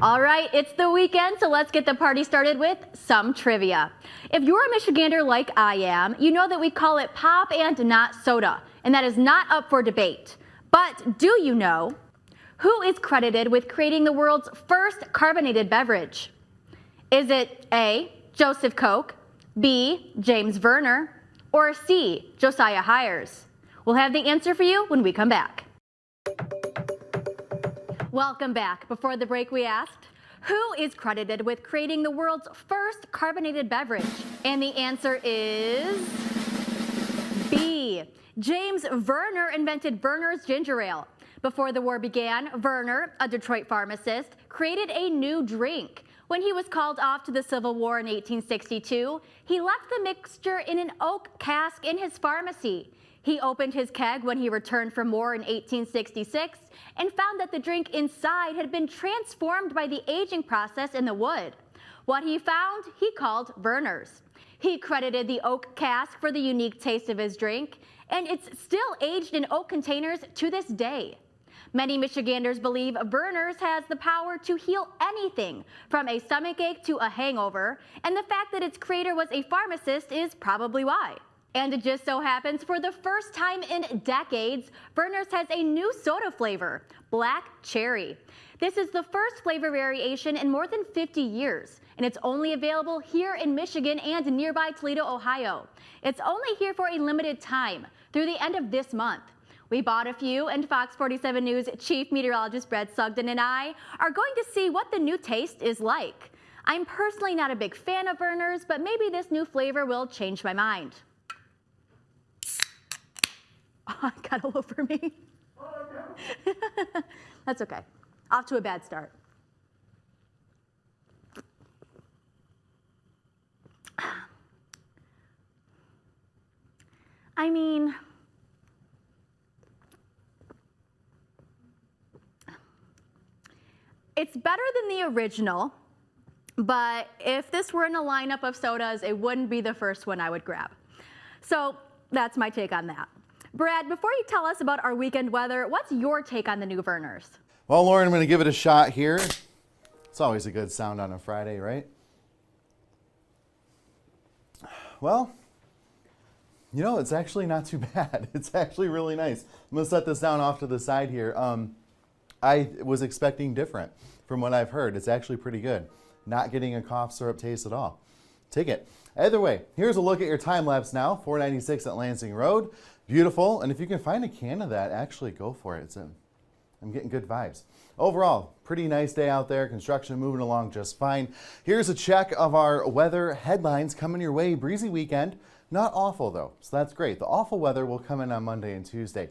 All right, it's the weekend, so let's get the party started with some trivia. If you're a Michigander like I am, you know that we call it pop and not soda, and that is not up for debate. But do you know who is credited with creating the world's first carbonated beverage? Is it A, Joseph Koch, B, James Vernor, or C, Josiah Hyers? We'll have the answer for you when we come back. Welcome back. Before the break, we asked, who is credited with creating the world's first carbonated beverage? And the answer is B. James Vernor invented Vernors ginger ale. Before the war began, Vernor, a Detroit pharmacist, created a new drink. When he was called off to the Civil War in 1862, he left the mixture in an oak cask in his pharmacy. He opened his keg when he returned from war in 1866 and found that the drink inside had been transformed by the aging process in the wood. What he found, he called Vernors. He credited the oak cask for the unique taste of his drink, and it's still aged in oak containers to this day. Many Michiganders believe Vernors has the power to heal anything from a stomachache to a hangover, and the fact that its creator was a pharmacist is probably why. And it just so happens, for the first time in decades, Vernors has a new soda flavor, black cherry. This is the first flavor variation in more than 50 years, and it's only available here in Michigan and nearby Toledo, Ohio. It's only here for a limited time, through the end of this month. We bought a few, and Fox 47 News Chief Meteorologist Brett Sugden and I are going to see what the new taste is like. I'm personally not a big fan of Vernors, but maybe this new flavor will change my mind. Oh, it got all over me. That's okay. Off to a bad start. I mean, it's better than the original, but if this were in a lineup of sodas, it wouldn't be the first one I would grab. So that's my take on that. Brad, before you tell us about our weekend weather, what's your take on the new Vernors? Well, Lauren, I'm going to give it a shot here. It's always a good sound on a Friday, right? Well, you know, it's actually not too bad. It's actually really nice. I'm going to set this down off to the side here. I was expecting different from what I've heard. It's actually pretty good. Not getting a cough syrup taste at all. Take it. Either way, here's a look at your time lapse now. 496 at Lansing Road. Beautiful. And if you can find a can of that, actually go for it. I'm getting good vibes. Overall, pretty nice day out there. Construction moving along just fine. Here's a check of our weather headlines coming your way. Breezy weekend. Not awful though, so that's great. The awful weather will come in on Monday and Tuesday.